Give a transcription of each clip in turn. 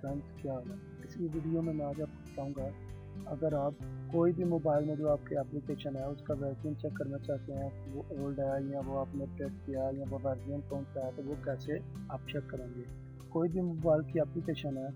Friends, क्या हाल है। इसी वीडियो में मैं आज आपको बताऊंगा, अगर आप कोई भी मोबाइल में जो आपके एप्लीकेशन है उसका वर्जन चेक करना चाहते हैं, वो ओल्ड है या वो आपने अपडेट किया या वो वर्जन कौन सा है, तो वो कैसे आप चेक करेंगे। कोई भी मोबाइल की एप्लीकेशन है,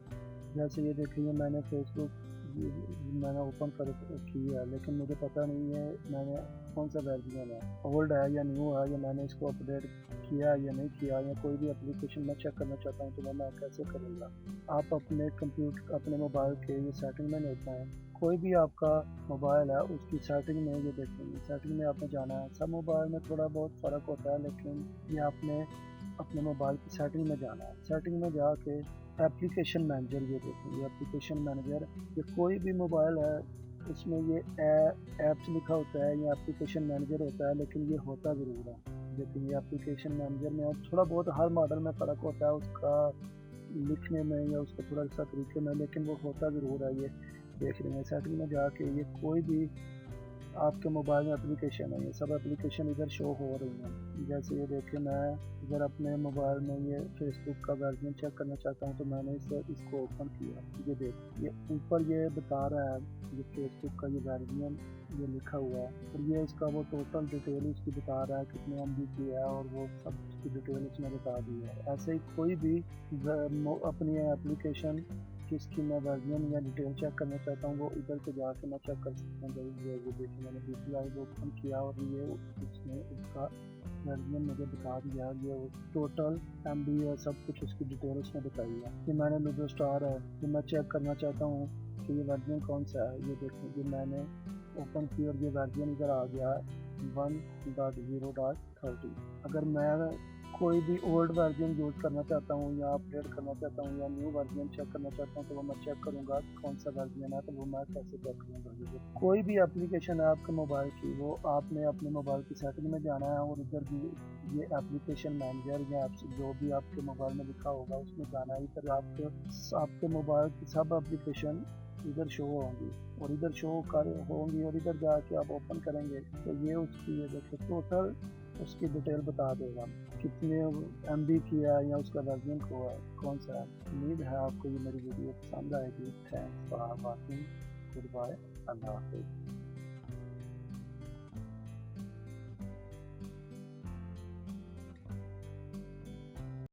जैसे ये देखिए मैंने फेसबुक मैंने ओपन कर की है, लेकिन मुझे पता नहीं है मैंने कौन सा वर्जन है, ओल्ड है या न्यू है, या मैंने इसको अपडेट किया या नहीं किया, या कोई भी एप्लीकेशन मैं चेक करना चाहता हूँ तो मैं कैसे करूँगा। आप अपने कंप्यूटर अपने मोबाइल के ये सेटिंग में होता है, कोई भी आपका मोबाइल है उसकी सेटिंग में ये देखेंगे, सेटिंग में आपने जाना है। सब मोबाइल में थोड़ा बहुत फ़र्क होता है, लेकिन ये आपने अपने मोबाइल की सेटिंग में जाना है। सेटिंग में जाके एप्लीकेशन मैनेजर ये देखेंगे, एप्लीकेशन मैनेजर, ये कोई भी मोबाइल है उसमें ये ऐप्स लिखा होता है या एप्लीकेशन मैनेजर होता है, लेकिन ये होता ज़रूर है। लेकिन ये एप्लीकेशन मैनेजर में और थोड़ा बहुत हर मॉडल में फ़र्क होता है उसका लिखने में या उसका थोड़ा सा तरीके में, लेकिन वो होता ज़रूर है। ये देख रहे हैं सेटिंग में जाके, ये कोई भी आपके मोबाइल में एप्लीकेशन है, ये सब एप्लीकेशन इधर शो हो रही हैं। जैसे ये देखिए मैं इधर अपने मोबाइल में ये फेसबुक का वर्जन चेक करना चाहता हूँ, तो मैंने इसको ओपन किया। ये देख, ये ऊपर ये बता रहा है ये फेसबुक का ये वर्जन ये लिखा हुआ है, और ये इसका वो टोटल डिटेल इसकी बता रहा है कितने MB की है, और वो सब इसकी डिटेल इसमें बता दी है। ऐसे ही कोई भी अपनी एप्लीकेशन जिसकी मैं वर्जन या डिटेल चेक करना चाहता हूँ, वो इधर से जाके मैं चेक कर सकता हूँ। ये देखिए मैंने DPI ओपन किया और ये उसने उसका वर्जन मुझे बता दिया, ये टोटल MB है, सब कुछ उसकी डिटेल उसने बताई है। ये मैंने लूडो स्टार है, ये मैं चेक करना चाहता हूँ कि ये वर्जन कौन सा है। ये देखिए ये मैंने ओपन किया और ये वर्जन इधर आ गया 1.0.30। अगर मैं कोई भी ओल्ड वर्जन यूज़ करना चाहता हूँ या अपडेट करना चाहता हूँ या न्यू वर्जन चेक करना चाहता हूँ, तो वो मैं चेक करूँगा कौन सा वर्जन है, तो वो मैं कैसे चेक करूँगा। कोई भी एप्लीकेशन है आपके मोबाइल की, वो आपने अपने मोबाइल की सेटिंग में जाना है और इधर भी ये एप्लीकेशन मैनेजर या जो भी आपके मोबाइल में लिखा होगा उसमें जाना है। इधर आपके मोबाइल की सब एप्लीकेशन इधर शो होंगी और इधर शो कर होंगी, और इधर जाके आप ओपन करेंगे तो ये उसकी ये देखिए टोटल उसकी डिटेल बता देगा कितने MB की है या उसका वर्जन कौन सा है। उम्मीद है आपको ये मेरी वीडियो पसंद आएगी। Thanks for watching. Goodbye, अल्लाह हाफिज़।